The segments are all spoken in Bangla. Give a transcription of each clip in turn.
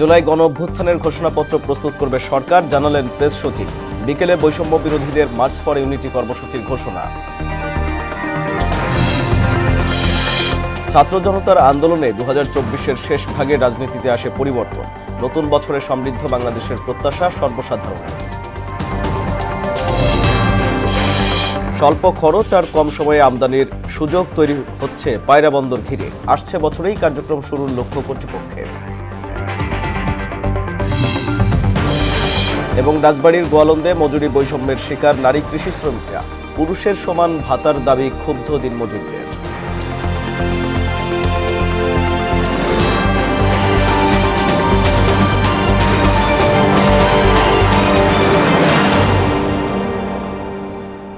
জুলাই গণ অভ্যুত্থানের ঘোষণাপত্র প্রস্তুত করবে সরকার, জানালেন প্রেস সচিব। বিকেলে বৈষম্য বিরোধীদের মার্চ ফর ইউনিটি কর্মসূচির ঘোষণা। ছাত্র জনতার আন্দোলনে 2024-এর শেষ ভাগে রাজনীতিতে আসে পরিবর্তন। নতুন বছরে সমৃদ্ধ বাংলাদেশের প্রত্যাশা সর্বসাধারণের। স্বল্প খরচ আর কম সময়ে আমদানির সুযোগ তৈরি হচ্ছে পায়রা বন্দর ঘিরে। আসছে বছরেই কার্যক্রম শুরুর লক্ষ্য কর্তৃপক্ষের। এবং রাজবাড়ীর গোয়ালন্দে মজুরি বৈষম্যের শিকার নারী কৃষি শ্রমিকরা। পুরুষের সমান ভাতার দাবি ক্ষুব্ধ দিনমজুরদের।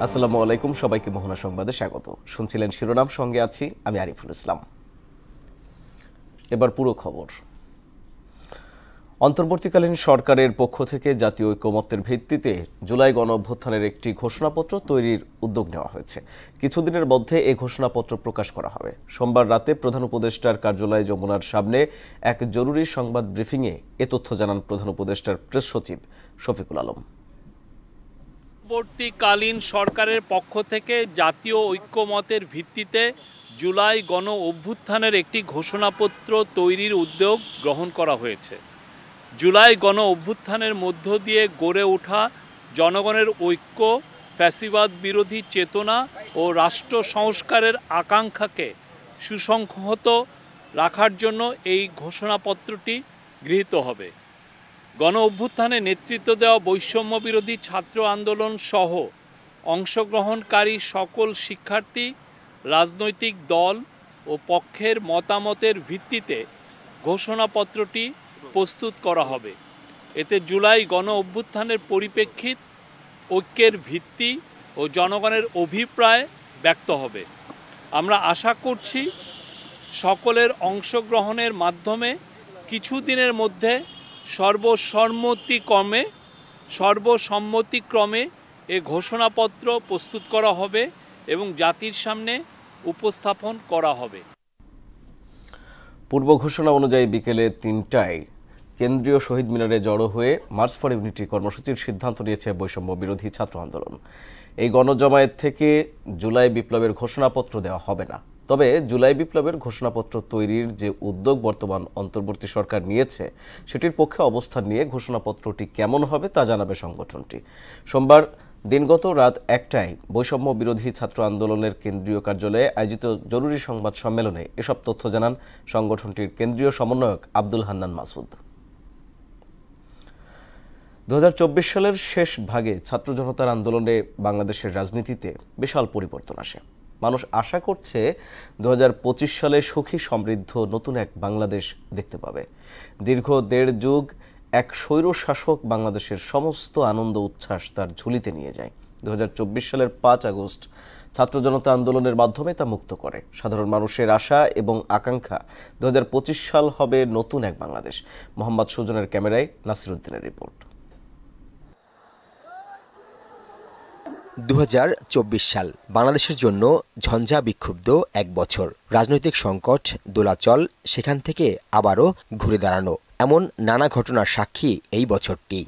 আসসালামু আলাইকুম, সবাইকে মোহনা সংবাদে স্বাগত। শুনছিলেন শিরোনাম, সঙ্গে আছি আমি আরিফুল ইসলাম। এবার পুরো খবর। অন্তর্বর্তীকালীন সরকারের পক্ষ থেকে জাতীয় ঐকমত্যের ভিত্তিতে জুলাই গণ অভ্যুত্থানের একটি ঘোষণাপত্র তৈরির উদ্যোগ নেওয়া হয়েছে। কিছুদিনের মধ্যে এই ঘোষণাপত্র প্রকাশ করা হবে। সোমবার রাতে প্রধান উপদেষ্টার কার্যালয় যমুনার সামনে এক জরুরি সংবাদ ব্রিফিংয়ে এ তথ্য জানান প্রধান উপদেষ্টার প্রেস সচিব শফিকুল আলম। অন্তর্বর্তীকালীন সরকারের পক্ষ থেকে জাতীয় ঐকমত্যের ভিত্তিতে জুলাই গণ অভ্যুত্থানের একটি ঘোষণাপত্র তৈরির উদ্যোগ গ্রহণ করা হয়েছে। জুলাই গণ অভ্যুত্থানের মধ্য দিয়ে গড়ে ওঠা জনগণের ঐক্য, ফ্যাসিবাদ বিরোধী চেতনা ও রাষ্ট্র সংস্কারের আকাঙ্ক্ষাকে সুসংহত রাখার জন্য এই ঘোষণাপত্রটি গৃহীত হবে। গণ অভ্যুত্থানে নেতৃত্ব দেওয়া বৈষম্য বিরোধী ছাত্র আন্দোলন সহ অংশগ্রহণকারী সকল শিক্ষার্থী, রাজনৈতিক দল ও পক্ষের মতামতের ভিত্তিতে ঘোষণাপত্রটি প্রস্তুত করা হবে। এতে জুলাই গণ অভ্যুত্থানের পরিপ্রেক্ষিত, ঐক্যের ভিত্তি ও জনগণের অভিপ্রায় ব্যক্ত হবে। আমরা আশা করছি সকলের মাধ্যমে কিছুদিনের মধ্যে সর্বসম্মতিক্রমে এ ঘোষণাপত্র প্রস্তুত করা হবে এবং জাতির সামনে উপস্থাপন করা হবে। পূর্ব ঘোষণা অনুযায়ী বিকেলে 3টায় কেন্দ্রীয় শহীদ মিনারে জড়ো হয়ে মার্চ ফর ইউনিটি কর্মসূচির সিদ্ধান্ত নিয়েছে বৈষম্য বিরোধী ছাত্র আন্দোলন। এই গণজমায়েত থেকে জুলাই বিপ্লবের ঘোষণাপত্র দেওয়া হবে না। তবে জুলাই বিপ্লবের ঘোষণাপত্র তৈরির যে উদ্যোগ বর্তমান অন্তর্বর্তী সরকার নিয়েছে, সেটির পক্ষে অবস্থান নিয়ে ঘোষণাপত্রটি কেমন হবে তা জানাবে সংগঠনটি। সোমবার দিনগত রাত 1টায় বৈষম্য বিরোধী ছাত্র আন্দোলনের কেন্দ্রীয় কার্যালয়ে আয়োজিত জরুরি সংবাদ সম্মেলনে এসব তথ্য জানান সংগঠনটির কেন্দ্রীয় সমন্বয়ক আব্দুল হান্নান মাসুদ। 2024 সালের শেষ ভাগে ছাত্র জনতার আন্দোলনে বাংলাদেশের রাজনীতিতে বিশাল পরিবর্তন আসে। মানুষ আশা করছে 2025 সালে সুখী সমৃদ্ধ নতুন এক বাংলাদেশ দেখতে পাবে। দীর্ঘ 1.5 যুগ এক স্বৈর শাসক বাংলাদেশের সমস্ত আনন্দ উচ্ছ্বাস তার ঝুলিতে নিয়ে যায়। 2024 সালের 5 আগস্ট ছাত্র জনতা আন্দোলনের মাধ্যমে তা মুক্ত করে। সাধারণ মানুষের আশা এবং আকাঙ্ক্ষা 2025 সাল হবে নতুন এক বাংলাদেশ। মোহাম্মদ সুজনের ক্যামেরায় নাসির উদ্দিনের রিপোর্ট। 2024 সাল বাংলাদেশের জন্য ঝঞ্ঝা বিক্ষুব্ধ এক বছর। রাজনৈতিক সংকট, দোলাচল, সেখান থেকে আবারও ঘুরে দাঁড়ানো, এমন নানা ঘটনার সাক্ষী এই বছরটি।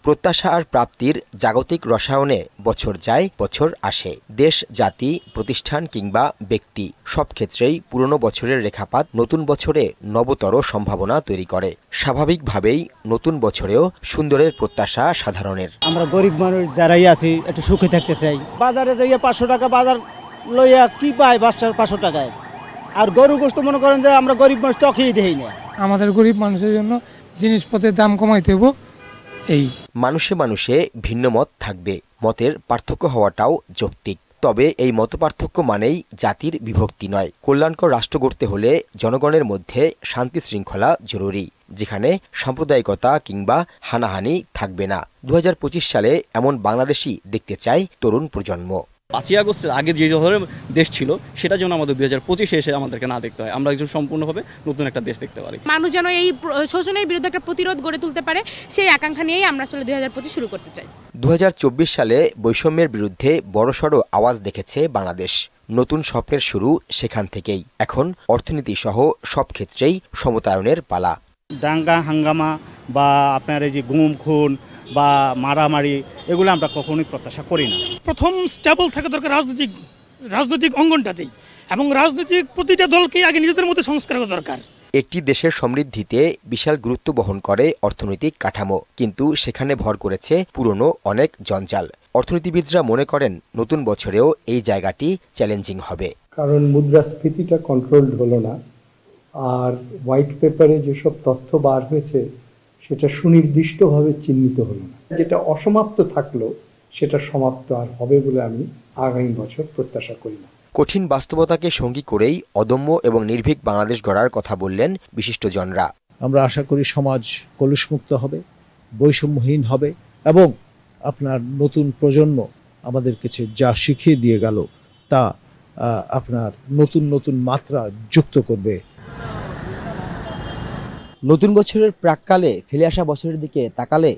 প্রত্যাশা আর প্রাপ্তির জাগতিক রসায়নে বছর যায়, বছর আসে। দেশ, জাতি, প্রতিষ্ঠান কিংবা ব্যক্তি সব ক্ষেত্রেই পুরনো বছরের রেখাপাত নতুন বছরে নবতর সম্ভাবনা তৈরি করে। স্বাভাবিকভাবেই নতুন বছরেও সুন্দরের প্রত্যাশা সাধারণের। আমরা গরিব মানুষ যারাই আছি একটু সুখে থাকতে চাই। বাজারে যাইয়া 500 টাকা বাজার লইয়া কি পাই 500 টাকায়, আর গরু গোশত মনে করেন যে আমরা গরিব মানুষ চোখেই দেই না। আমাদের গরিব মানুষের জন্য জিনিসপত্রের দাম কমাইতে হইব। এই মানুষে মানুষে ভিন্ন মত থাকবে, মতের পার্থক্য হওয়াটাও যৌক্তিক। তবে এই মত পার্থক্য মানেই জাতির বিভক্তি নয়। কল্যাণকর রাষ্ট্র গড়তে হলে জনগণের মধ্যে শান্তি শৃঙ্খলা জরুরি, যেখানে সাম্প্রদায়িকতা কিংবা হানাহানি থাকবে না। 2025 সালে এমন বাংলাদেশই দেখতে চায় তরুণ প্রজন্ম। 5ই আগস্টের আগে যে ধরনের দেশ ছিল সেটা যেন আমাদের 2025-এ এসে আমাদেরকে না দেখতে হয়, আমরা একজন সম্পূর্ণভাবে নতুন একটা দেশ দেখতে পারি। মানুষ যেন এই শোষণের বিরুদ্ধে একটা প্রতিরোধ গড়ে তুলতে পারে, সেই আকাঙ্ক্ষা নিয়েই আমরা আসলে 2025 শুরু করতে চাই। 2024 সালে বৈষম্যের বিরুদ্ধে বড়সড় আওয়াজ দেখেছে বাংলাদেশ। নতুন স্বপ্নের শুরু সেখান থেকেই। এখন অর্থনীতি সহ সব ক্ষেত্রেই সমতায়নের পালা। দাঙ্গা হাঙ্গামা বা আপনার এই যে গুম খুন বা মারামারি, এগুলো আমরা কখনোই প্রত্যাশা করি না। প্রথম স্টেবল থাকা দরকার রাজনৈতিক অঙ্গনটাতেই, এবং রাজনৈতিক প্রতিটা দলকে আগে নিজেদের মধ্যে সংস্কার করা দরকার। একটি দেশের সমৃদ্ধিতে বিশাল গুরুত্ব বহন করে অর্থনৈতিক কাঠামো, কিন্তু সেখানে ভর করেছে পুরনো অনেক জঞ্জাল। অর্থনীতিবিদরা মনে করেন নতুন বছরেও এই জায়গাটি চ্যালেঞ্জিং হবে, কারণ মুদ্রাস্ফীতিটা কন্ট্রোলড হলো না, আর হোয়াইট পেপারে যেসব তথ্য বার হয়েছে সেটা সুনির্দিষ্টভাবে চিহ্নিত হলো না। যেটা অসমাপ্ত থাকলো সেটা সমাপ্ত আর হবে বলে আমি আগামী বছর প্রত্যাশা করি না। কঠিন বাস্তবতাকে সঙ্গী করেই অদম্য এবং নির্ভীক বাংলাদেশ গড়ার কথা বললেন বিশিষ্টজনরা। আমরা আশা করি সমাজ কলুষমুক্ত হবে, বৈষম্যহীন হবে, এবং আপনার নতুন প্রজন্ম আমাদের কাছে যা শিখিয়ে দিয়ে গেল তা আপনার নতুন নতুন মাত্রা যুক্ত করবে। নতুন বছরের প্রাককালে ফেলে আসা বছরের দিকে তাকালে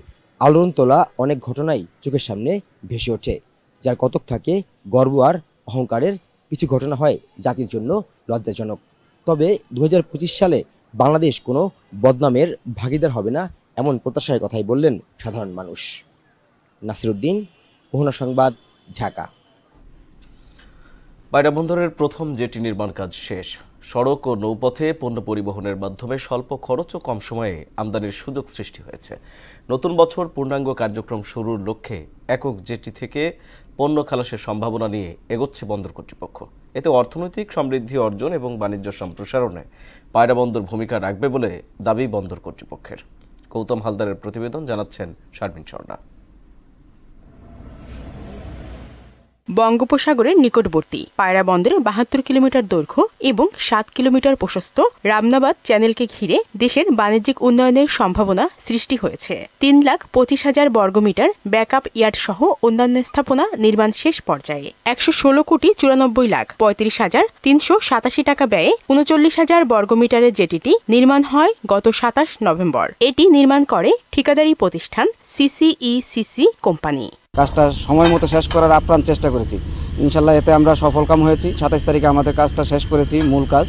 আলোড়ন তোলা অনেক ঘটনাই চোখের সামনে ভেসে ওঠে, যার কতক থাকে গর্ব আর অহংকারের, কিছু ঘটনা হয় জাতির জন্য লজ্জাজনক। তবে 2025 সালে বাংলাদেশ কোনো বদনামের ভাগিদার হবে না, এমন প্রত্যাশার কথাই বললেন সাধারণ মানুষ। নাসিরউদ্দিন, মোহনা সংবাদ, ঢাকা। পায়রা বন্দরের প্রথম জেটি নির্মাণ কাজ শেষ। সড়ক ও নৌপথে পণ্য পরিবহনের মাধ্যমে স্বল্প খরচ ও কম সময়ে আমদানির সুযোগ সৃষ্টি হয়েছে। নতুন বছর পূর্ণাঙ্গ কার্যক্রম শুরুর লক্ষ্যে একক জেটি থেকে পণ্য খালাসের সম্ভাবনা নিয়ে এগোচ্ছে বন্দর কর্তৃপক্ষ। এতে অর্থনৈতিক সমৃদ্ধি অর্জন এবং বাণিজ্য সম্প্রসারণে পায়রা বন্দর ভূমিকা রাখবে বলে দাবি বন্দর কর্তৃপক্ষের। গৌতম হালদারের প্রতিবেদন, জানাচ্ছেন শারমিন স্বর্ণা। বঙ্গোপসাগরের নিকটবর্তী পায়রা বন্দরের 72 কিলোমিটার দৈর্ঘ্য এবং 7 কিলোমিটার প্রশস্ত রামনাবাদ চ্যানেলকে ঘিরে দেশের বাণিজ্যিক উন্নয়নের সম্ভাবনা সৃষ্টি হয়েছে। 3,25,000 বর্গমিটার ব্যাকআপ ইয়ার্ড সহ অন্যান্য স্থাপনা নির্মাণ শেষ পর্যায়ে। 116,94,35,387 টাকা ব্যয়ে 39,000 বর্গমিটারের জেটিটি নির্মাণ হয় গত 27 নভেম্বর। এটি নির্মাণ করে ঠিকাদারি প্রতিষ্ঠান সিসিইসিসি কোম্পানি। কাজটা সময় মতো শেষ করার আপ্রাণ চেষ্টা করেছি, ইনশাল্লাহ এতে আমরা সফলকাম হয়েছি। 27 তারিখে আমাদের কাজটা শেষ করেছি, মূল কাজ।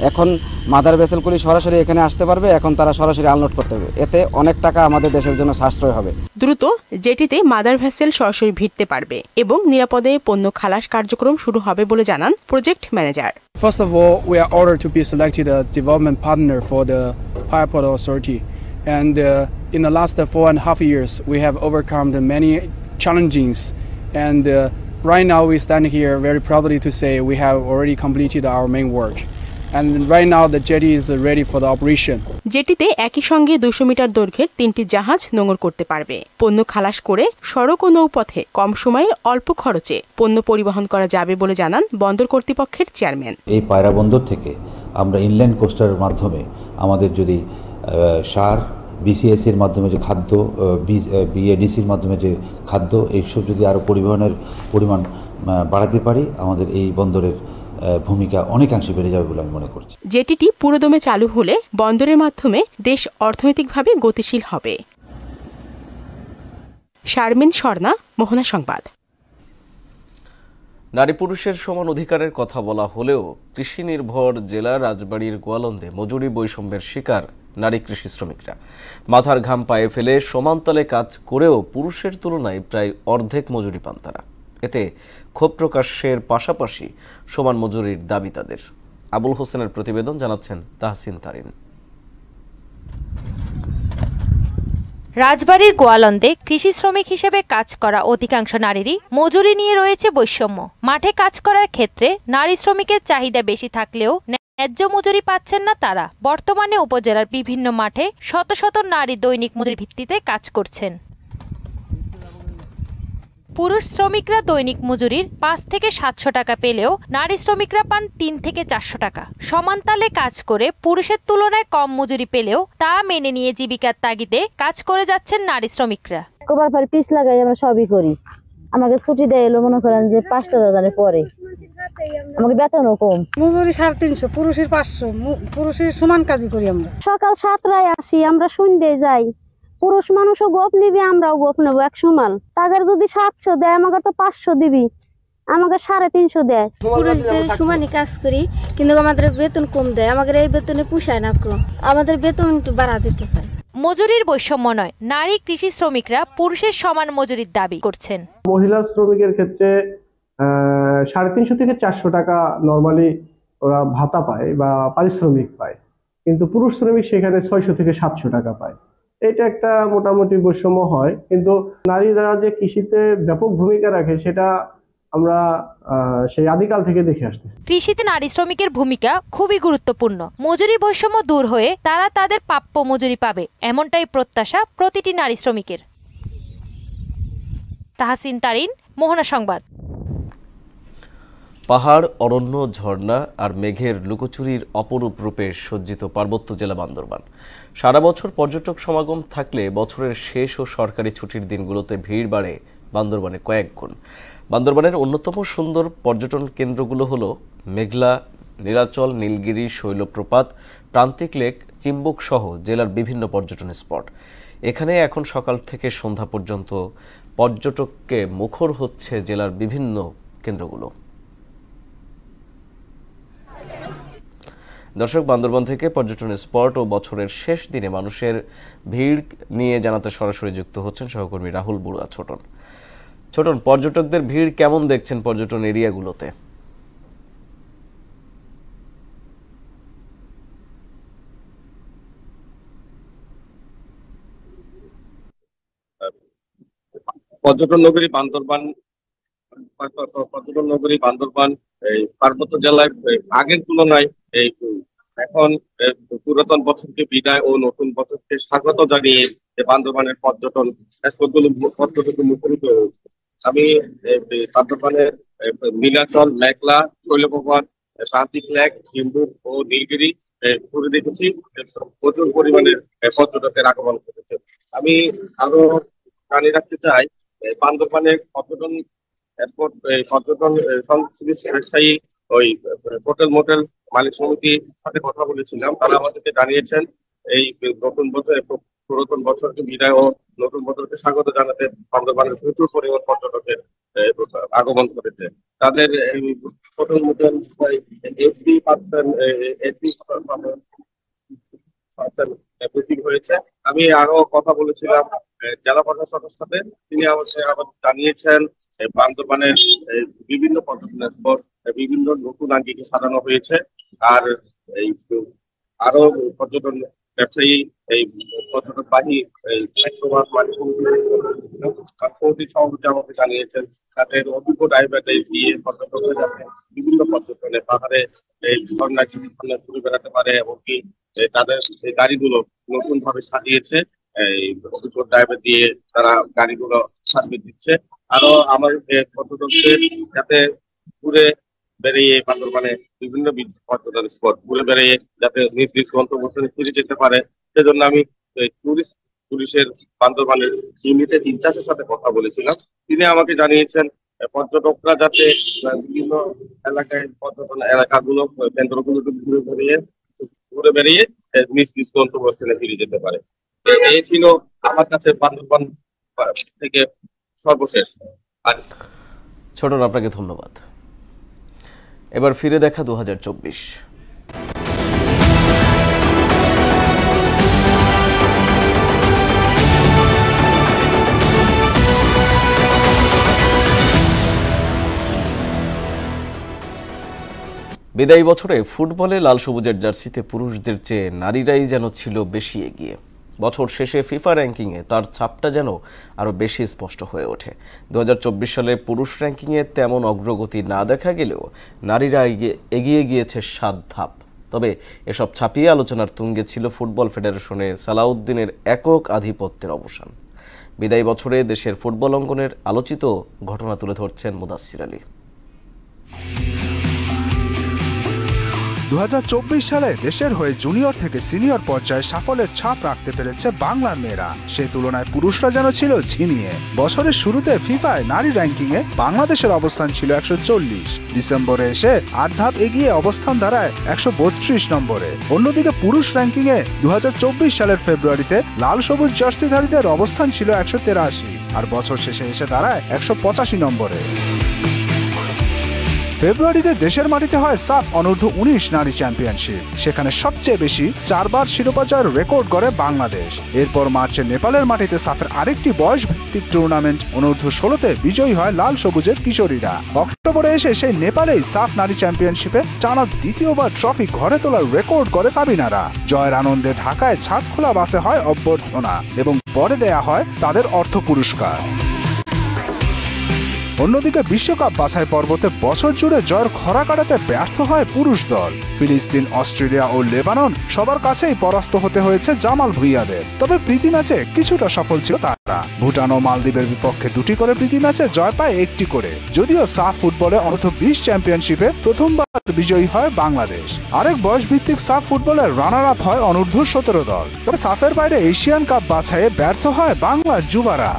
এখন মাদার ভেসেলগুলি সরাসরি এখানে আসতে পারবে, এখন তারা সরাসরি আনলোড করতে হবে। এতে অনেক টাকা আমাদের দেশের জন্য সাশ্রয় হবে। দ্রুত জেটিতে মাদার ভেসেল সরাসরি ভিড়তে পারবে এবং নিরাপদে পণ্য খালাস কার্যক্রম শুরু হবে বলে জানান project manager. First of all, we are honored to be selected as development partner for the Paya Port Authority, and in the last 4.5 years we have overcome the many challenges, and right now we stand here very proudly to say we have already completed our main work, and right now the jetty is ready for the operation. জেটিতে একই সঙ্গে 200 মিটার দৈর্ঘ্যের 3টি জাহাজ নোঙর করতে পারবে। পণ্য খালাস করে সড়ক ও নৌপথে কম সময়ে অল্প খরচে পণ্য পরিবহন করা যাবে বলে জানান বন্দর কর্তৃপক্ষের চেয়ারম্যান। এই পায়রা বন্দর থেকে আমরা ইনল্যান্ড কোস্টারের মাধ্যমে আমাদের যদি সার, বিসিএসির মাধ্যমে যে খাদ্য, বিএডিসির মাধ্যমে যে খাদ্য, এইসব যদি আরও পরিবহনের পরিমাণ বাড়াতে পারি, আমাদের এই বন্দরের ভূমিকা অনেকাংশে বেড়ে যাবে বলে আমি মনে করছি। জেটিটি পুরোদমে চালু হলে বন্দরের মাধ্যমে দেশ অর্থনৈতিকভাবে গতিশীল হবে। শারমিন স্বর্ণা, মোহনা সংবাদ। নারী পুরুষের সমান অধিকারের কথা বলা হলেও কৃষি নির্ভর জেলা রাজবাড়ীর গোয়ালন্দে মজুরি বৈষম্যের শিকার নারী কৃষি শ্রমিকরা। মাথার ঘাম পায়ে ফেলে সমানতালে কাজ করেও পুরুষের তুলনায় প্রায় অর্ধেক মজুরি পান তারা। এতে ক্ষোভ প্রকাশের পাশাপাশি সমান মজুরির দাবি তাদের। আবুল হোসেনের প্রতিবেদন, জানাচ্ছেন তাহসিন তারিন। রাজবাড়ীর গোয়ালন্দে কৃষি শ্রমিক হিসেবে কাজ করা অধিকাংশ নারীরই মজুরি নিয়ে রয়েছে বৈষম্য। মাঠে কাজ করার ক্ষেত্রে নারী শ্রমিকের চাহিদা বেশি থাকলেও ন্যায্য মজুরি পাচ্ছেন না তারা। বর্তমানে উপজেলার বিভিন্ন মাঠে শত শত নারী দৈনিক মজুরি ভিত্তিতে কাজ করছেন। পুরুষ শ্রমিকরা দৈনিক মজুরির 5 থেকে 700 টাকা পেলেও নারী শ্রমিকরা পান 3 থেকে 400 টাকা। সমানতালে কাজ করে পুরুষের তুলনায় কম মজুরি পেলেও তা মেনে নিয়ে জীবিকার তাগিদে কাজ করে যাচ্ছেন নারী শ্রমিকরা। একবার পিস লাগাই আমরা সবই করি, আমাকে ছুটি দেয় এলো মনে করেন যে 5টা বাজারে পরে, আমাকে বেতনও কম। মজুরি 350, পুরুষের 500, পুরুষের সমান কাজই করি আমরা। সকাল 7টায় আসি, আমরা সন্ধ্যায় যাই। পুরুষ মানুষও গোপ নিবি, আমরাও গোপ নেবো এক সমান। তাদের যদি 700 দেয়, আমাকে তো 500 দিবি, আমাকে 350 দেয়। পুরুষদের সমানই কাজ করি, কিন্তু আমাদের বেতন কম দেয়। আমাদের এই বেতনে পুষায় না, কম আমাদের বেতন একটু বাড়া দিতে চাই। মজুরির বৈষম্য নয়, নারী কৃষি শ্রমিকরা পুরুষের সমান মজুরির দাবি করছেন। মহিলা শ্রমিকের ক্ষেত্রে 350 থেকে 400 টাকা নর্মালি ওরা ভাতা পায় বা পারিশ্রমিক পায়, কিন্তু পুরুষ শ্রমিক সেখানে 600 থেকে 700 টাকা পায়। এটা একটা মোটামুটি বৈষম্য হয়, কিন্তু নারীরা যে কৃষিতে ব্যাপক ভূমিকা রাখে সেটা আমরা সেই আদিকাল থেকে দেখে আসতেছি। কৃষিতে নারী শ্রমিকের ভূমিকা খুবই গুরুত্বপূর্ণ। মজুরি বৈষম্য দূর হয়ে তারা তাদের প্রাপ্য মজুরি পাবে, এমনটাই প্রত্যাশা প্রতিটি নারী শ্রমিকের। তাহসিন তারিন, মোহনা সংবাদ। পাহাড়, অরণ্য, ঝর্ণা আর মেঘের লুকোচুরির অপরূপ রূপে সজ্জিত পার্বত্য জেলা বান্দরবান। সারা বছর পর্যটক সমাগম থাকলে বছরের শেষ ও সরকারি ছুটির দিনগুলোতে ভিড় বাড়ে বান্দরবানে কয়েক গুণ। বান্দরবানের অন্যতম সুন্দর পর্যটন কেন্দ্রগুলো হলো মেঘলা, নীলাচল, নীলগিরি, শৈলপ্রপাত, প্রান্তিক লেক, চিম্বুক সহ জেলার বিভিন্ন পর্যটন স্পট। এখানে এখন সকাল থেকে সন্ধ্যা পর্যন্ত পর্যটককে মুখর হচ্ছে জেলার বিভিন্ন কেন্দ্রগুলো। দর্শক, বান্দরবান থেকে পর্যটন স্পট ও বছরের শেষ দিনে মানুষের ভিড় নিয়ে জানাতে সরাসরি যুক্ত হচ্ছেন সহকর্মী রাহুল বড়ুয়া। ছোটন, পর্যটকদের ভিড় কেমন দেখছেন পর্যটন এরিয়াগুলোতে? পর্যটন নগরী বান্দরবান এই পার্বত্য জেলায় আগের তুলনায় এই এখন পুরাতন বছরকে বিদায় ও নতুন বছরকে স্বাগত জানিয়ে বান্দরবানের পর্যটন স্পটগুলো পর্যটক মুখরিত হয়েছে। আমি বান্দরবানের নীলাচল, মেঘলা, শৈলপ্রপাত, প্রান্তিক লেক, চিম্বুক ও নীলগিরি ঘুরে দেখেছি। প্রচুর পরিমাণে পর্যটকের আগমন করেছে। আমি আরো জানিয়ে রাখতে চাই, বান্দরবানের পর্যটন স্পট, পর্যটন সংশ্লিষ্ট ব্যবসায়ী ওই হোটেল মোটেল মালিক সমিতির সাথে কথা বলেছিলাম। তারা আমাদেরকে জানিয়েছেন এই নতুন বছর, পুরাতন বছরকে বিদায় ও নতুন বছরকে স্বাগত জানাতে বান্দরবানের প্রচুর পরিমাণ পর্যটকের আগমন করেছে। তাদের হোটেল মোটেল বুকিং হয়েছে। আমি আরো কথা বলেছিলাম জেলা প্রশাসকের সাথে, তিনি আমাদের জানিয়েছেন বান্দরবানের বিভিন্ন পর্যটন স্পট বিভিন্ন নতুন আঙ্গিকে সাজানো হয়েছে। আর এই আরো পর্যটন ব্যবসায়ী, এই পর্যটকবাহী সভাপতি আমাকে জানিয়েছেন তাদের অভিজ্ঞ ড্রাইভারদের দিয়ে পর্যটকরা যাতে বিভিন্ন পর্যটনে পাহাড়ে এই ঝর্ণায় ঘুরে বেড়াতে পারে, এমনকি তাদের এই গাড়িগুলো নতুন ভাবে সাজিয়েছে। এই অভিজ্ঞ ড্রাইভার দিয়ে তারা গাড়িগুলো সার্ভিস দিচ্ছে। আরো আমাদের পর্যটকদের যাতে ঘুরে বেরিয়ে বান্দরবানে বিভিন্ন পর্যটন স্পট ঘুরে বেরিয়ে যাতে নিজ নিজ গন্তব্যস্থলে ফিরে যেতে পারে, সেজন্য আমি পুলিশের বান্দরবানের ইউনিটের ইনচার্জের সাথে কথা বলেছিলাম। তিনি আমাকে জানিয়েছেন পর্যটকরা যাতে বিভিন্ন এলাকায় পর্যটন এলাকাগুলো কেন্দ্রগুলো ঘুরে বেরিয়ে নিজ নিজ গন্তব্যস্থলে ফিরে যেতে পারে। এই ছিল আমার কাছে বান্দরবান থেকে সর্বশেষ। ছোটন, আপনাকে ধন্যবাদ। এবার ফিরে দেখা 2024। বিদায়ী বছরে ফুটবলে লাল সবুজের জার্সিতে পুরুষদের চেয়ে নারীরাই যেন ছিল বেশি এগিয়ে। বছর শেষে ফিফা র্যাঙ্কিংয়ে তার ছাপটা যেন আরও বেশি স্পষ্ট হয়ে ওঠে। 2024 সালে পুরুষ র্যাঙ্কিংয়ে তেমন অগ্রগতি না দেখা গেলেও নারীরা এগিয়ে গিয়েছে 7 ধাপ। তবে এসব ছাপিয়ে আলোচনার তুঙ্গে ছিল ফুটবল ফেডারেশনে সালাউদ্দিনের একক আধিপত্যের অবসান। বিদায়ী বছরে দেশের ফুটবল অঙ্গনের আলোচিত ঘটনা তুলে ধরছেন মুদাসসির আলী। 2024 সালে দেশের হয়ে জুনিয়র থেকে সিনিয়র পর্যায়ে সাফল্যের ছাপ রাখতে পেরেছে বাংলার মেয়েরা। সেই তুলনায় পুরুষরা যেন ছিল ঝিমিয়ে। বছরের শুরুতে ফিফায় নারী র্যাঙ্কিংয়ে বাংলাদেশের অবস্থান ছিল 140, ডিসেম্বরে এসে 8 ধাপ এগিয়ে অবস্থান দাঁড়ায় 132 নম্বরে। অন্যদিকে পুরুষ র্যাঙ্কিংয়ে 2024 সালের ফেব্রুয়ারিতে লাল সবুজ জার্সিধারীদের অবস্থান ছিল 183, আর বছর শেষে এসে দাঁড়ায় 185 নম্বরে। ফেব্রুয়ারিতে দেশের মাটিতে হয় সাফ অনূর্ধ্ব 19 নারী চ্যাম্পিয়নশিপ। সেখানে সবচেয়ে বেশি 4 বার শিরোপা জয়ের রেকর্ড গড়ে বাংলাদেশ। এরপর মার্চে নেপালের মাটিতে সাফের আরেকটি বয়স ভিত্তিক টুর্নামেন্ট অনূর্ধ্ব 16তে বিজয়ী হয় লাল সবুজের কিশোরীরা। অক্টোবরে এসে সেই নেপালেই সাফ নারী চ্যাম্পিয়নশিপে টানা দ্বিতীয়বার ট্রফি ঘরে তোলার রেকর্ড করে সাবিনারা। জয়ের আনন্দে ঢাকায় ছাদখোলা বাসে হয় অভ্যর্থনা এবং পরে দেয়া হয় তাদের অর্থ পুরস্কার। অন্যদিকে বিশ্বকাপ বাছাই পর্বতে বছর জুড়ে জয়ের খরা কাটাতে ব্যর্থ হয় পুরুষ দল। ফিলিস্তিন, অস্ট্রেলিয়া ও লেবানন সবার কাছেই পরাস্ত হতে হয়েছে জামাল ভুঁইয়াদের। তবে প্রীতি ম্যাচে কিছুটা সফল ছিল তারা। ভুটান ও মালদ্বীপের বিপক্ষে 2টি করে প্রীতি ম্যাচে জয় পায় 1টি করে। যদিও সাফ ফুটবলে অনূর্ধ্ব 20 চ্যাম্পিয়নশিপে প্রথমবার বিজয়ী হয় বাংলাদেশ। আরেক বয়সভিত্তিক সাফ ফুটবলের রানার আপ হয় অনূর্ধ্ব 17 দল। তবে সাফের বাইরে এশিয়ান কাপ বাছাইয়ে ব্যর্থ হয় বাংলার যুবারা।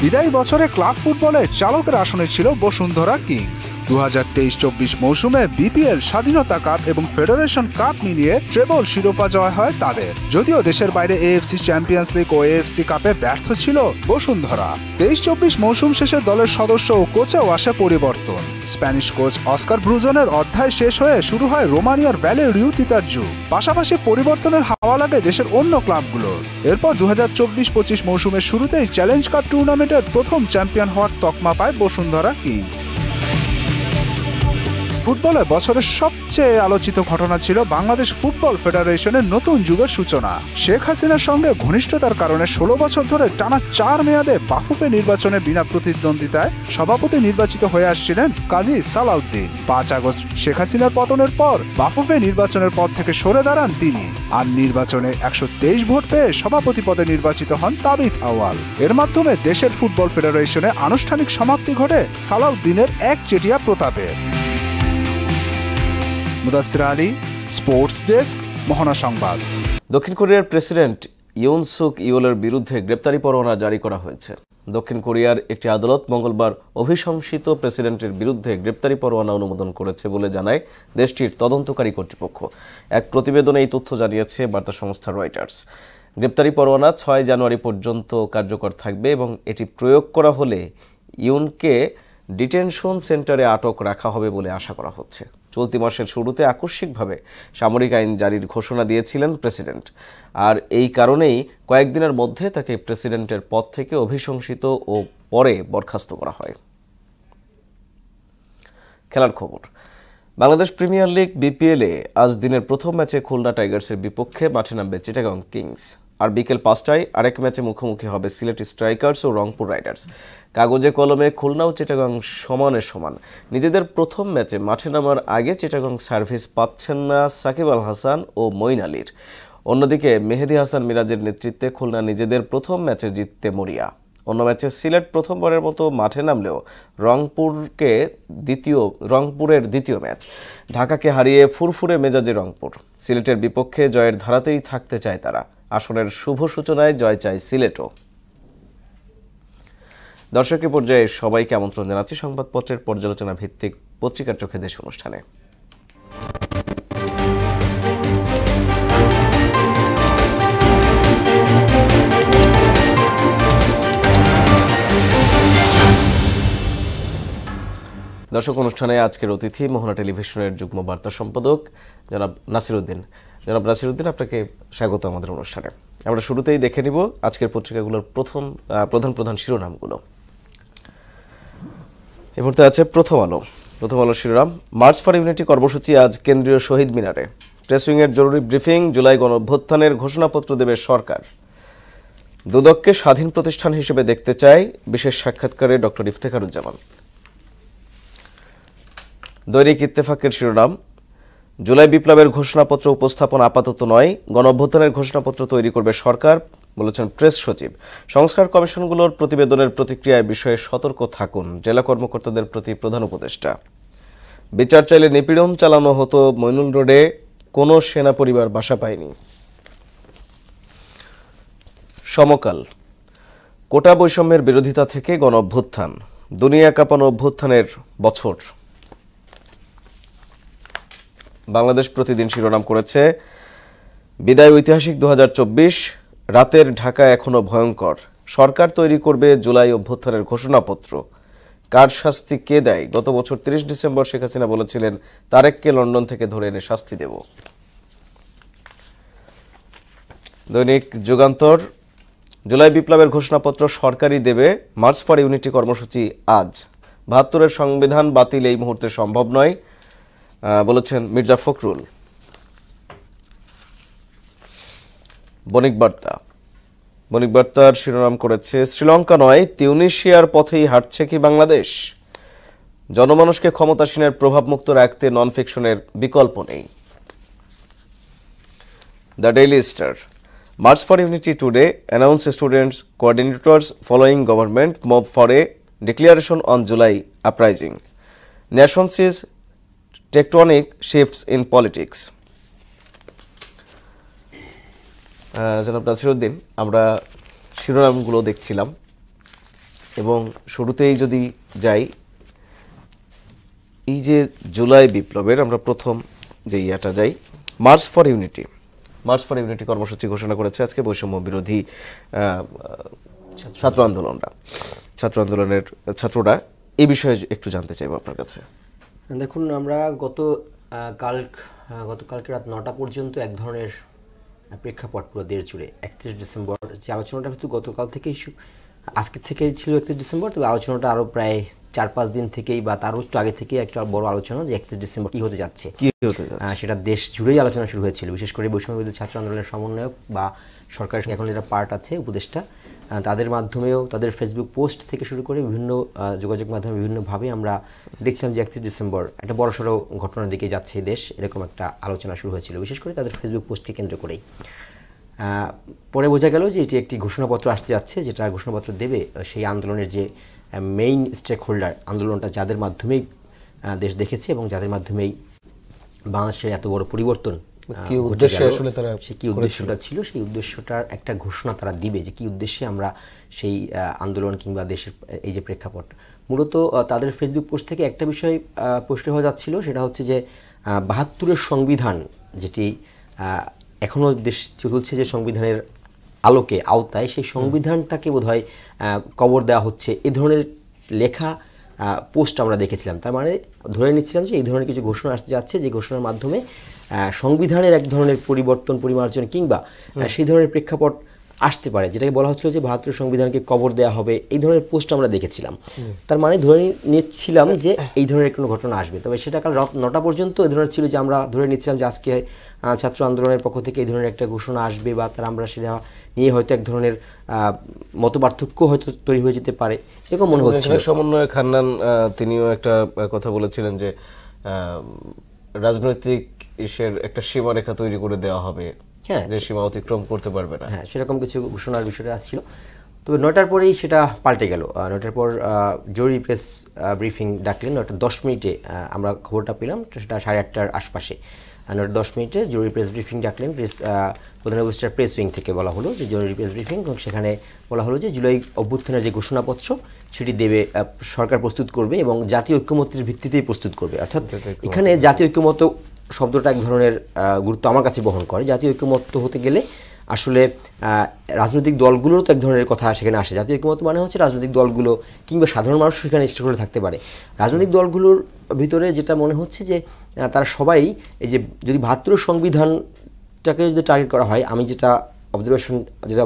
বিদায়ী বছরে ক্লাব ফুটবলে চালকের আসনে ছিল বসুন্ধরা কিংস। 2023-24 মৌসুমে বিপিএল, স্বাধীনতা কাপ এবং ফেডারেশন কাপ মিলিয়ে ট্রেবল শিরোপা জয় হয় তাদের। যদিও দেশের বাইরে এএফসি চ্যাম্পিয়ন্স লিগ ও এএফসি কাপে ব্যর্থ ছিল বসুন্ধরা। 23-24 মৌসুম শেষে দলের সদস্য ও কোচেও আসে পরিবর্তন। স্প্যানিশ কোচ অস্কার ব্রুজনের অধ্যায় শেষ হয়ে শুরু হয় রোমানিয়ার ভ্যালেরিও তিতার যুগ। পাশাপাশি পরিবর্তনের হাওয়া লাগে দেশের অন্য ক্লাবগুলোর। এরপর 2024-25 মৌসুমের শুরুতেই চ্যালেঞ্জ কাপ টুর্নামেন্টের প্রথম চ্যাম্পিয়ন হওয়ার তকমা পায় বসুন্ধরা কিংস। ফুটবলে বছরের সবচেয়ে আলোচিত ঘটনা ছিল বাংলাদেশ ফুটবল ফেডারেশনের নতুন যুগের সূচনা। শেখ হাসিনার সঙ্গে ঘনিষ্ঠতার কারণে 16 বছর ধরে টানা 4 মেয়াদে বাফুফে নির্বাচনে বিনা প্রতিদ্বন্দ্বিতায় সভাপতি নির্বাচিত হয়ে আসছিলেন কাজী সালাউদ্দিন। 5 আগস্ট শেখ হাসিনার পতনের পর বাফুফে নির্বাচনের পদ থেকে সরে দাঁড়ান তিনি, আর নির্বাচনে 123 ভোট পেয়ে সভাপতি পদে নির্বাচিত হন তাবিথ আওয়াল। এর মাধ্যমে দেশের ফুটবল ফেডারেশনে আনুষ্ঠানিক সমাপ্তি ঘটে সালাউদ্দিনের একচেটিয়া প্রতাপের। মুদাসসির আলী, স্পোর্টস ডেস্ক, মোহনা সংবাদ। দক্ষিণ কোরিয়ার প্রেসিডেন্ট ইউন সুক ইওলের বিরুদ্ধে গ্রেপ্তারি পরোয়ানা জারি করা হয়েছে। দক্ষিণ কোরিয়ার একটি আদালত মঙ্গলবার অভিশংসিত প্রেসিডেন্টের বিরুদ্ধে গ্রেপ্তারি পরোয়ানা অনুমোদন করেছে বলে জানায় দেশটির তদন্তকারী কর্তৃপক্ষ। এক প্রতিবেদনে এই তথ্য জানিয়েছে বার্তা সংস্থা রয়টার্স। গ্রেপ্তারি পরোয়ানা 6 জানুয়ারি পর্যন্ত কার্যকর থাকবে এবং এটি প্রয়োগ করা হলে ইউনকে ডিটেনশন সেন্টারে আটক রাখা হবে বলে আশা করা হচ্ছে। চলতি মাসের শুরুতে আকস্মিকভাবে সামরিক আইন জারির ঘোষণা দিয়েছিলেন প্রেসিডেন্ট, আর এই কারণেই কয়েকদিনের মধ্যে তাকে প্রেসিডেন্টের পদ থেকে অভিশংসিত ও পরে বরখাস্ত করা হয়। খেলার খবর। বাংলাদেশ প্রিমিয়ার লিগ বিপিএলে আজ দিনের প্রথম ম্যাচে খুলনা টাইগার্সের বিপক্ষে মাঠে নামবে চিটাগং কিংস। আর বিকেল 5টায় আরেক ম্যাচে মুখোমুখি হবে সিলেট স্ট্রাইকার্স ও রংপুর রাইডার্স। কাগজে কলমে খুলনা ও চিটাগং সমানে সমান। নিজেদের প্রথম ম্যাচে মাঠে নামার আগে চিটাগং সার্ভিস পাচ্ছেন না সাকিব আল হাসান ও মঈন আলীর। অন্যদিকে মেহেদী হাসান মিরাজের নেতৃত্বে খুলনা নিজেদের প্রথম ম্যাচে জিততে মরিয়া। অন্য ম্যাচে সিলেট প্রথমবারের মতো মাঠে নামলেও রংপুরের দ্বিতীয় ম্যাচ। ঢাকাকে হারিয়ে ফুরফুরে মেজাজে রংপুর। সিলেটের বিপক্ষে জয়ের ধারাতেই থাকতে চায় তারা। আসনের শুভ সূচনায় জয় চায় সিলেটও। দর্শকের পর্যায়ে সবাইকে আমন্ত্রণ জানাচ্ছি সংবাদপত্রের পর্যালোচনা ভিত্তিক পত্রিকার চোখে দেশ অনুষ্ঠানে। দর্শক অনুষ্ঠানে আজকের অতিথি মোহনা টেলিভিশনের যুগ্ম বার্তা সম্পাদক জনাব নাসির উদ্দিন। জনাব নাসির উদ্দিন, আপনাকে স্বাগত আমাদের অনুষ্ঠানে। আমরা শুরুতেই দেখে নিব আজকের পত্রিকাগুলোর প্রধান শিরোনামগুলো। এই মুহূর্তে আছে প্রথম আলো শিরোনাম, মার্চ ফর ইউনিটি কর্মসূচি আজ কেন্দ্রীয় শহীদ মিনারে। প্রেসউইংয়ের জরুরি ব্রিফিং, জুলাই গণঅভ্যুত্থানের ঘোষণাপত্র দেবে সরকার। দুদককে স্বাধীন প্রতিষ্ঠান হিসেবে দেখতে চায়, বিশেষ সাক্ষাৎকারে ডক্টর ইফতেখারুজ্জামান। দৈনিক ইত্তেফাকের শিরোনাম, জুলাই বিপ্লবের ঘোষণাপত্র উপস্থাপন আপাতত নয়, গণঅভ্যুত্থানের ঘোষণাপত্র তৈরি করবে সরকার, বলেছেন প্রেস সচিব। সংস্কার কমিশনগুলোর প্রতিবেদনের প্রতিক্রিয়ায় বিষয়ে সতর্ক থাকুন, জেলা কর্মকর্তাদের প্রতি প্রধান উপদেষ্টা। বিচার চাইলে নিপীড়ন চালানো হতো। মইনুল রোডে কোনো সেনা পরিবার বাসা পায়নি। সমকাল, কোটা বৈষম্যের বিরোধিতা থেকে গণ অভ্যুত্থান, দুনিয়া কাঁপানো অভ্যুত্থানের বছর। বাংলাদেশ প্রতিদিন শিরোনাম করেছে, বিদায় ঐতিহাসিক 2024, রাতের ঢাকা এখনো ভয়ঙ্কর, সরকার তৈরি করবে জুলাই অভ্যুত্থানের ঘোষণাপত্র, কার শাস্তি কে দেয়। গত বছর 30 ডিসেম্বর শেখ হাসিনা বলেছিলেন তারেককে লন্ডন থেকে ধরে এনে শাস্তি দেব। দৈনিক যুগান্তর, জুলাই বিপ্লবের ঘোষণাপত্র সরকারই দেবে, মার্চ ফর ইউনিটি কর্মসূচি আজ। ৭২-এর সংবিধান বাতিল এই মুহূর্তে সম্ভব নয় বলেছেন মির্জা ফখরুল। বণিক বার্তার শিরোনাম করেছে, শ্রীলঙ্কা নয় তিউনিশিয়ার পথেই হাঁটছে কি বাংলাদেশ, জনমানুষকে ক্ষমতাসীনের প্রভাবমুক্ত রাখতে নন ফিকশনের বিকল্প নেই। The daily star, March for Unity today, announce students, coordinators following government mob for a declaration on July uprising. Nation sees tectonic shifts in politics. জনাব নাসিরউদ্দিন, আমরা শিরোনামগুলো দেখছিলাম এবং শুরুতেই যদি যাই, এই যে জুলাই বিপ্লবের আমরা প্রথম যে ইয়াটা যাই, মার্চ ফর ইউনিটি কর্মসূচি ঘোষণা করেছে আজকে বৈষম্য বিরোধী ছাত্র আন্দোলনের ছাত্ররা। এই বিষয়ে একটু জানতে চাইব আপনার কাছে। দেখুন, আমরা গতকালকে রাত 9টা পর্যন্ত এক ধরনের প্রেক্ষাপট পুরো দেশ জুড়ে 31 ডিসেম্বর যে আলোচনাটা কিন্তু গতকাল থেকেই আজকে থেকেই ছিল 31 ডিসেম্বর, তবে আলোচনাটা আরও প্রায় 4-5 দিন থেকেই বা তারও একটু আগে থেকেই একটা বড় আলোচনা যে 31 ডিসেম্বর কী হতে যাচ্ছে সেটা দেশ জুড়েই আলোচনা শুরু হয়েছিল। বিশেষ করে বৈষম্য বিরোধী ছাত্র আন্দোলনের সমন্বয়ক বা সরকারের এখন যেটা পার্ট আছে উপদেষ্টা, তাদের মাধ্যমেও তাদের ফেসবুক পোস্ট থেকে শুরু করে বিভিন্ন যোগাযোগ মাধ্যমে বিভিন্নভাবে আমরা দেখছিলাম যে 31 ডিসেম্বর একটা বড়সড় ঘটনার দিকে যাচ্ছে দেশ, এরকম একটা আলোচনা শুরু হয়েছিল বিশেষ করে তাদের ফেসবুক পোস্টকে কেন্দ্র করেই। পরে বোঝা গেল যে এটি একটি ঘোষণাপত্র আসতে যাচ্ছে, যেটা ঘোষণাপত্র দেবে সেই আন্দোলনের যে মেইন স্টেক হোল্ডার, আন্দোলনটা যাদের মাধ্যমেই দেশ দেখেছে এবং যাদের মাধ্যমেই বাংলাদেশের এত বড় পরিবর্তন কি উদ্দেশ্যটা ছিল, সেই উদ্দেশ্যটার একটা ঘোষণা তারা দিবে যে কি উদ্দেশ্যে আমরা সেই আন্দোলন কিংবা দেশের এই যে প্রেক্ষাপট। মূলত তাদের ফেসবুক পোস্ট থেকে একটা বিষয় পরিষ্কার হয়ে যাচ্ছিল, সেটা হচ্ছে যে ৭২-এর সংবিধান যেটি এখনও দেশ চলছে যে সংবিধানের আওতায়, সেই সংবিধানটাকে বোধহয় কবর দেওয়া হচ্ছে, এ ধরনের লেখা পোস্ট আমরা দেখেছিলাম। তার মানে ধরে নিচ্ছিলাম যে এই ধরনের কিছু ঘোষণা আসতে যাচ্ছে, যে ঘোষণার মাধ্যমে সংবিধানের এক ধরনের পরিবর্তন পরিমার্জন কিংবা সেই ধরনের প্রেক্ষাপট আসতে পারে, যেটাকে বলা হচ্ছিল যে ৭২ সংবিধানকে কবর দেওয়া হবে, এই ধরনের পোস্ট আমরা দেখেছিলাম। তার মানে ধরে নিচ্ছিলাম যে এই ধরনের কোনো ঘটনা আসবে। তবে সেটা কাল রাত 9টা পর্যন্ত এই ধরনের ছিল যে আমরা ধরে নিচ্ছিলাম যে আজকে ছাত্র আন্দোলনের পক্ষ থেকে এই ধরনের একটা ঘোষণা আসবে বা তারা আমরা সেটা নিয়ে হয়তো এক ধরনের মতপার্থক্য হয়তো তৈরি হয়ে যেতে পারে, এরকম মনে হচ্ছিল। সমন্বয়ক হান্নান তিনিও একটা কথা বলেছিলেন যে রাজনৈতিক একটা সীমারেখা তৈরি করে দেওয়া হবে, যে সীমা অতিক্রম করতে পারবে না, সেরকম কিছু ঘোষণার বিষয়টা আসছিল। তবে 9টার পরেই সেটা পাল্টে গেল। 9টার পর জরুরি প্রেস ব্রিফিং ডাকলেন 9টা 10 মিনিটে, আমরা খবরটা পেলাম সেটা 8:30টার আশপাশে। 9টা 10 মিনিটে জরুরি প্রেস ব্রিফিং ডাকলেন প্রধান উপদেষ্টার প্রেস উইং থেকে। বলা হলো যে জরুরি প্রেস ব্রিফিং, এবং সেখানে বলা হলো যে জুলাই অভ্যুত্থানের যে ঘোষণাপত্র সেটি দেবে, সরকার প্রস্তুত করবে এবং জাতীয় ঐক্যমত্যের ভিত্তিতেই প্রস্তুত করবে। অর্থাৎ এখানে জাতীয় ঐক্যমত্য শব্দটা এক ধরনের গুরুত্ব আমার কাছে বহন করে। জাতীয় ঐক্যমত্য হতে গেলে আসলে রাজনৈতিক দলগুলোরও তো এক ধরনের কথা সেখানে আসে। জাতীয় ঐক্যমত্য মানে হচ্ছে রাজনৈতিক দলগুলো কিংবা সাধারণ মানুষ সেখানে স্টেক হোল্ডার থাকতে পারে। রাজনৈতিক দলগুলোর ভিতরে যেটা মনে হচ্ছে যে তারা সবাই এই যে যদি ৭২ সংবিধানটাকে যদি টার্গেট করা হয়, আমি যেটা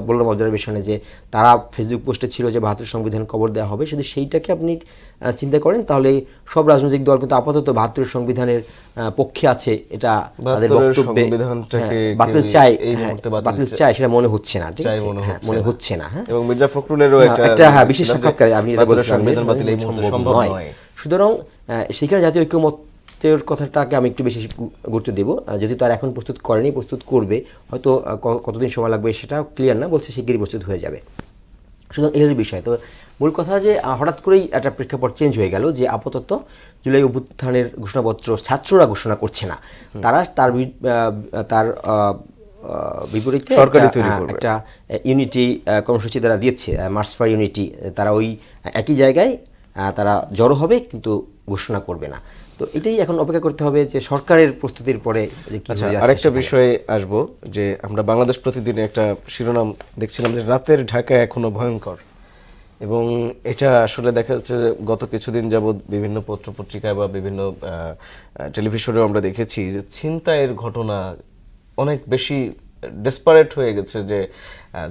বললাম অবজারভেশনে যে তারা ফেসবুক পোস্টে ছিল যে ৭২ সংবিধান কবর দেওয়া হবে, যদি সেইটাকে আপনি চিন্তা করেন তাহলে সব রাজনৈতিক দল কিন্তু আপাতত ৭২ সংবিধানের পক্ষে আছে, এটা তাদের বক্তব্যে বাতিল চায় সেটা মনে হচ্ছে না, ঠিক আছে, মনে হচ্ছে না। এবং মির্জা ফখরুলেরও একটা বিশেষ সাক্ষাৎকারে আমি এটা বলছিলাম নয়। সুতরাং সেখানে জাতীয় ঐক্যমত্যের কথাটাকে আমি একটু বেশি গুরুত্ব দেব। যদি তার এখন প্রস্তুত করেনি, প্রস্তুত করবে, হয়তো কতদিন সময় লাগবে সেটা ক্লিয়ার না, বলছে শিগগিরই প্রস্তুত হয়ে যাবে। সুতরাং এই হচ্ছে বিষয়। তো মূল কথা যে হঠাৎ করেই একটা প্রেক্ষাপট চেঞ্জ হয়ে গেল যে আপাতত জুলাই অভ্যুত্থানের ঘোষণাপত্র ছাত্ররা ঘোষণা করছে না, তারা তার বিপরীতে একটা ইউনিটি কর্মসূচি তারা দিচ্ছে, মার্চ ফর ইউনিটি। তারা ওই একই জায়গায় তারা জড়ো হবে কিন্তু ঘোষণা করবে না। তো এটাই এখন অপেক্ষা করতে হবে যে সরকারের প্রস্তুতির পরে যে কি হয়ে যাচ্ছে। আরেকটা বিষয়ে আসবো যে আমরা বাংলাদেশ প্রতিদিনে একটা শিরোনাম দেখছিলাম যে রাতের ঢাকা এখনো ভয়ঙ্কর, এবং এটা আসলে দেখা যাচ্ছে গত কিছুদিন যাবৎ বিভিন্ন পত্রপত্রিকায় বা বিভিন্ন টেলিভিশনেও আমরা দেখেছি যে ছিনতাইয়ের ঘটনা অনেক বেশি ডেসপারেট হয়ে গেছে, যে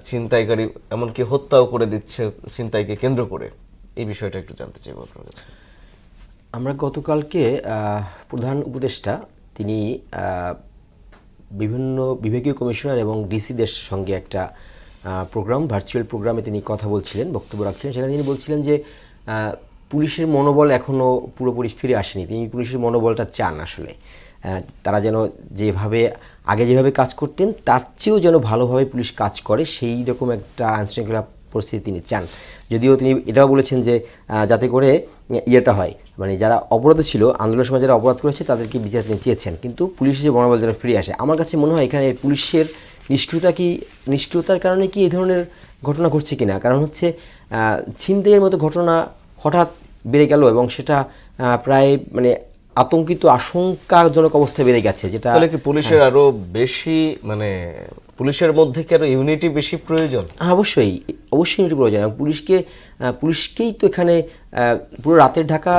ছিনতাইকারী এমনকি হত্যাও করে দিচ্ছে ছিনতাইকে কেন্দ্র করে। এই বিষয়টা একটু জানতে চাইব আপনার কাছে। আমরা গতকালকে প্রধান উপদেষ্টা তিনি বিভিন্ন বিভাগীয় কমিশনার এবং ডিসিদের সঙ্গে একটা ভার্চুয়াল প্রোগ্রামে তিনি কথা বলছিলেন, বক্তব্য রাখছিলেন। সেখানে তিনি বলছিলেন যে পুলিশের মনোবল এখনও পুরোপুরি ফিরে আসেনি। তিনি পুলিশের মনোবলটা চান আসলে, তারা যেন আগে যেভাবে কাজ করতেন তার চেয়েও যেন ভালোভাবে পুলিশ কাজ করে, সেই রকম একটা আইনশৃঙ্খলা পরিস্থিতি তিনি চান। যদিও তিনি এটাও বলেছেন যে যাতে করে ইয়েটা হয়, মানে যারা অপরাধ ছিল, আন্দোলনের সময় যারা অপরাধ করেছে তাদেরকে বিচার তিনি চেয়েছেন, কিন্তু পুলিশের যে মনোবল যেন ফিরে আসে। আমার কাছে মনে হয় এখানে পুলিশের নিষ্ক্রিয়তার কারণে কি এই ধরনের ঘটনা ঘটছে কিনা, কারণ হচ্ছে ছিনতাইয়ের মতো ঘটনা হঠাৎ বেড়ে গেল এবং সেটা প্রায় মানে আশঙ্কাজনক অবস্থায় বেড়ে গেছে। যেটা কি পুলিশের আরো বেশি মানে পুলিশের মধ্যে কি আরো ইউনিটি বেশি প্রয়োজন? অবশ্যই ইউনিটি প্রয়োজন। এবং পুলিশকেই তো এখানে পুরো রাতের ঢাকা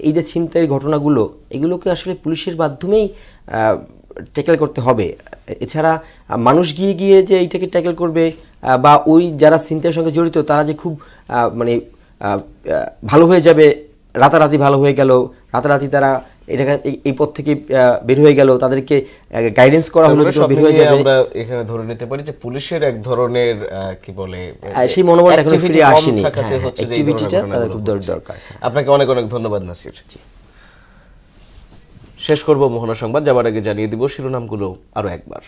এই যে ছিনতাইয়ের ঘটনাগুলো, এগুলোকে আসলে পুলিশের মাধ্যমেই ট্যাকেল করতে হবে। এছাড়া মানুষ গিয়ে যে এইটাকে ট্যাকেল করবে বা ওই যারা ছিনতাইয়ের সঙ্গে জড়িত তারা যে খুব মানে ভালো হয়ে যাবে, রাতারাতি ভালো হয়ে গেল, রাতারাতি তারা এটাকে এই পথ থেকে বের হয়ে গেল, তাদেরকে গাইডেন্স করা হলো যে বের হয়ে যাবে। আমরা এখানে ধরে নিতে পারি যে পুলিশের এক ধরনের কি বলে সেই মনোবলটা এখনো ফিরে আসেনি, অ্যাক্টিভিটিটা তাদের খুব দরকার। আপনাকে অনেক অনেক ধন্যবাদ নাসির। শেষ করব মোহনা সংবাদ, যাবার আগে জানিয়ে দিব শিরোনামগুলো আরো একবার।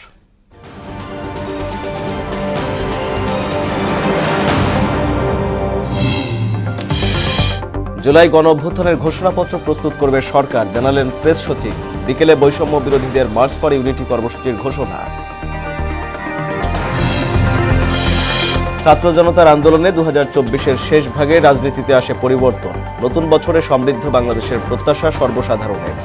জুলাই গণ অভ্যুত্থানের ঘোষণাপত্র প্রস্তুত করবে সরকার, জানালেন প্রেস সচিব। বিকেলে বৈষম্য বিরোধীদের মার্চ ফর ইউনিটি কর্মসূচির ঘোষণা। ছাত্র জনতার আন্দোলনে 2024-এর শেষ ভাগে রাজনীতিতে আসে পরিবর্তন। নতুন বছরে সমৃদ্ধ বাংলাদেশের প্রত্যাশা সর্বসাধারণের।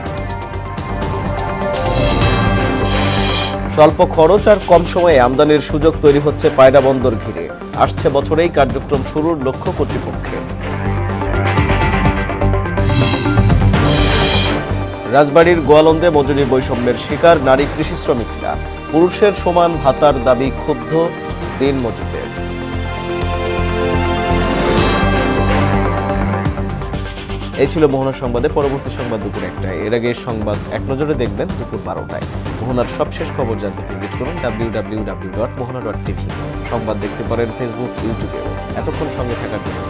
স্বল্প খরচ আর কম সময়ে আমদানির সুযোগ তৈরি হচ্ছে পায়রা বন্দর ঘিরে। আসছে বছরেই কার্যক্রম শুরুর লক্ষ্য কর্তৃপক্ষের। রাজবাড়ীর গোয়ালন্দে মজুরি বৈষম্যের শিকার নারী কৃষি শ্রমিকরা। পুরুষের সমান ভাতার দাবি ক্ষুব্ধ দিন মজুরদের। এই ছিল মোহনা সংবাদে। পরবর্তী সংবাদ দুপুর 1টায়। এর আগে সংবাদ এক নজরে দেখবেন দুপুর 12টায়। মোহনার সবশেষ খবর জানতে ভিজিট করুন www.mohana.tv। সংবাদ দেখতে পারেন ফেসবুক, ইউটিউবেও। এতক্ষণ সঙ্গে থাকার জন্য